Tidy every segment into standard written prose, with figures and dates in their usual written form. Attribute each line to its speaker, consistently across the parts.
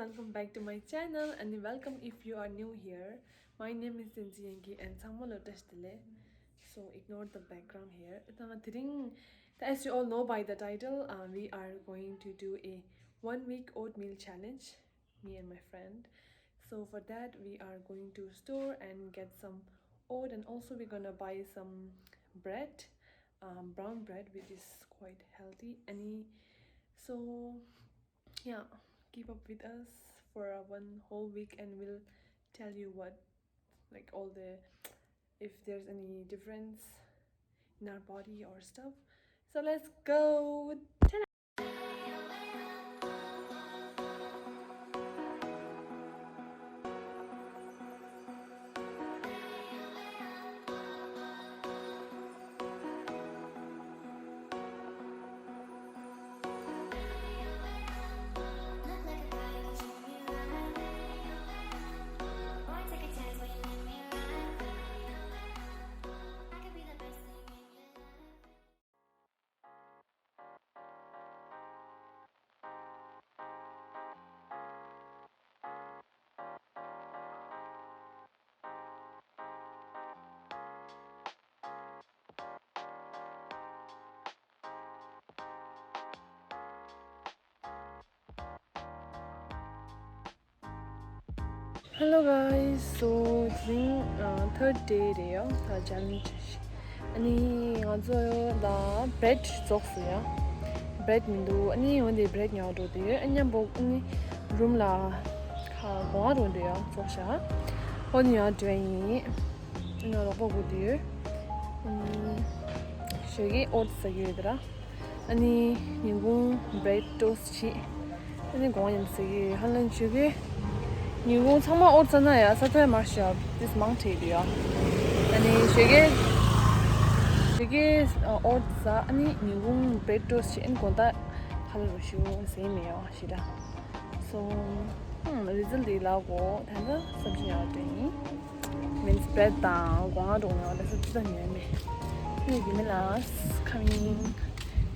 Speaker 1: welcome back to my channel and welcome if you are new here. My name is Jinjiyangi and Samolo Tashtile. So ignore the background here. As you all know by the title, we are going to do a 1 week oatmeal challenge, me and my friend. So for that we are going to store and get some oat, and also we're gonna buy some bread, brown bread, which is quite healthy. So yeah, keep up with us for one whole week and we'll tell you what, like, all the, if there's any difference in our body or stuff. So let's go. Hello guys, so today third day 돼요. 다 challenge. 아니 어제 나 bread 줬어요. bread 민도 아니 원래 bread 냐도 돼요. 아니 뭐 아니 room 라 가고 돼요. 조샤. 언니야 되니. 이거 보고 돼요. 저기 옷 사기더라. 아니 이거 bread toast. 아니 공연 사기 할는 저기 이거 정말 어쩌나요? 사태 마셔. This mountain이요. 아니 저게 어쩌 아니 이거 브레드 시엔 건다 할로쇼 세미요 시다. So result 라고 단가 섬지야 되니. means bread 다 광아동요. 그래서 진짜 녀네. 여기 밀라스 coming.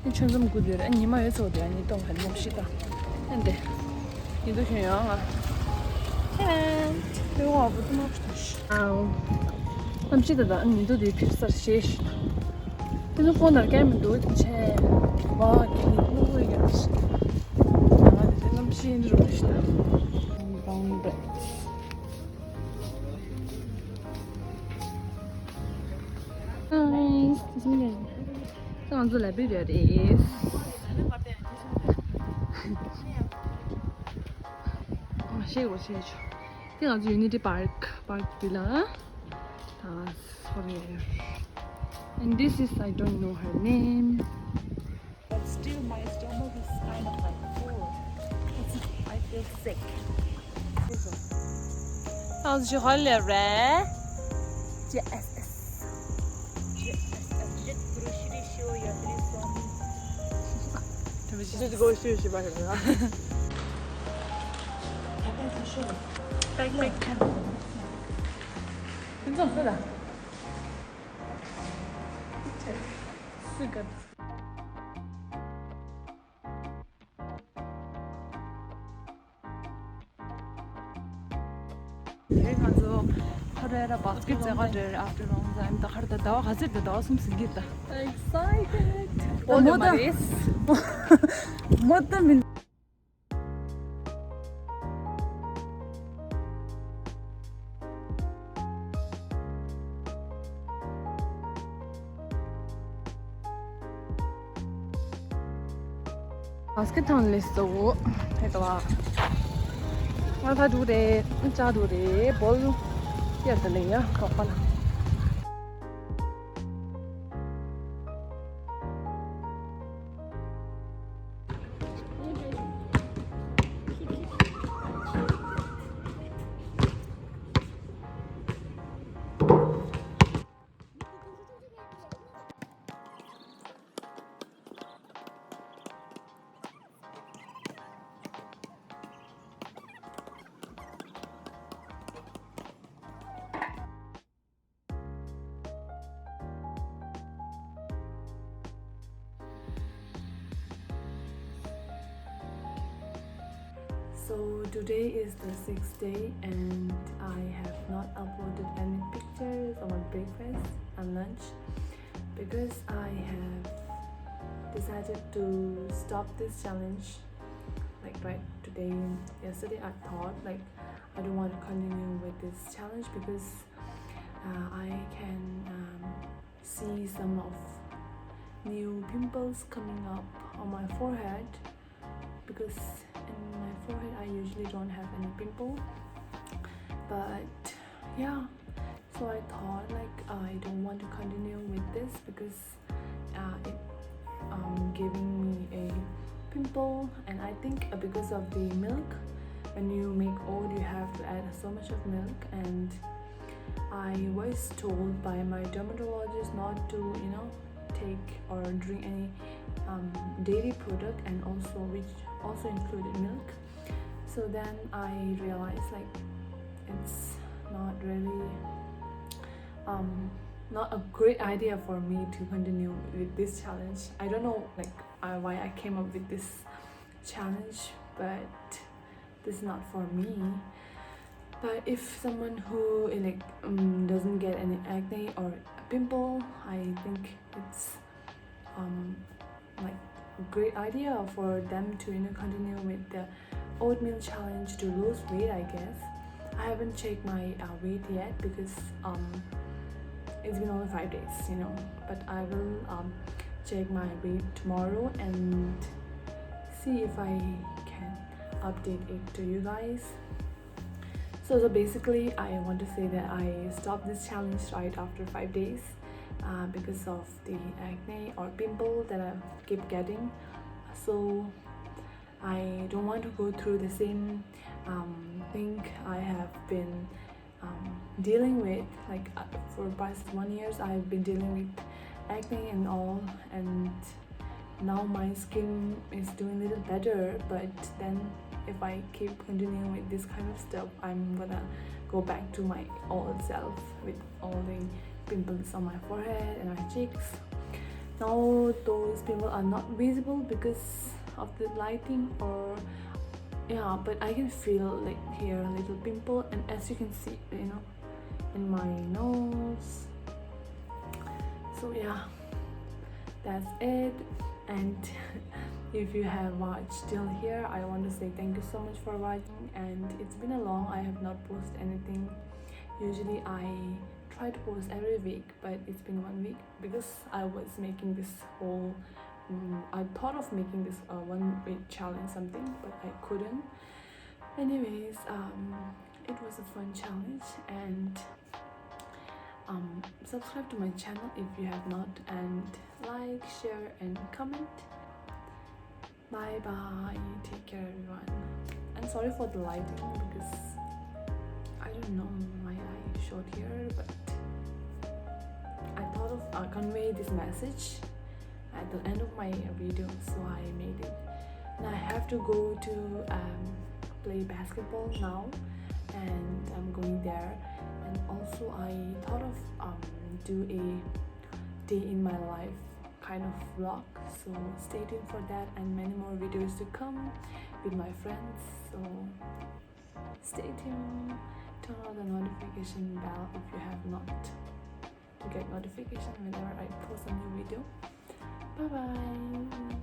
Speaker 1: 이 천점 구들 아니 마 여서 돼. 아니 동 한 몫이다. 근데 이도 중요한 تمام هو بدو ما بشتش امشي دا اني دودي بيفسر شيش انو فونا كامل دود مشى باقي نو يجرس هذا نمشي نروح شتا براون بريد نايس تسمعني طبعا زول بيدير ايه شيء وشيء دي غادي يونيتي بارك بلا sorry. And this is, I don't know her name,
Speaker 2: but still my stomach is kind of like full. I feel sick.
Speaker 1: how's your holiday?
Speaker 2: JSS. Just grocery show your
Speaker 1: Just go to she back 괜찮아. 쓰가. 그래서 하루에라 바스켓 제가들 after long time 다 하루다 다와 가질 때 다와 숨 쓰겠다. Excited. 뭐다? 뭐다 민 바스켓 리스트고 해가 알파 두레 짜두레 볼 야들래야 거파나 So today is the 6th day and I have not uploaded any pictures of my breakfast and lunch because I have decided to stop this challenge like right today. Yesterday I thought like I don't want to continue with this challenge because I can see some of new pimples coming up on my forehead because in my forehead I usually don't have any pimple, but yeah, so I thought like I don't want to continue with this because it giving me a pimple, and I think because of the milk. When you make oat you have to add so much of milk, and I was told by my dermatologist not to take or drink any dairy product, and also which also included milk. So then I realized like it's not really not a great idea for me to continue with this challenge. I don't know like why I came up with this challenge, but this is not for me. But if someone who like doesn't get any acne or pimple, I think it's like a great idea for them to continue with the oatmeal challenge to lose weight, I guess. I haven't checked my weight yet because it's been only 5 days, but I will check my weight tomorrow and see if I can update it to you guys. So basically I want to say that I stopped this challenge right after 5 days because of the acne or pimple that I keep getting. So I don't want to go through the same thing I have been dealing with. Like for past 1 year I've been dealing with acne and all, and now my skin is doing a little better, but then if I keep continuing with this kind of stuff, I'm gonna go back to my old self with all the pimples on my forehead and my cheeks. Now those pimples are not visible because of the lighting, or yeah, but I can feel like here a little pimple, and as you can see in my nose. So yeah, that's it. And if you have watched till here, I want to say thank you so much for watching. And it's been a long, I have not posted anything. Usually I try to post every week, but it's been 1 week because I was making this whole I thought of making this 1 week challenge something, but I couldn't. Anyways, it was a fun challenge, and subscribe to my channel if you have not, and like, share and comment. Bye bye, take care everyone, and sorry for the lighting because I don't know my eye short here, but I thought of convey this message at the end of my video, so I made it. And I have to go to play basketball now, and I'm going there. And also I thought of do a day in my life kind of vlog, so stay tuned for that and many more videos to come with my friends. So stay tuned, turn on the notification bell if you have not to get notification whenever I post a new video. Bye bye.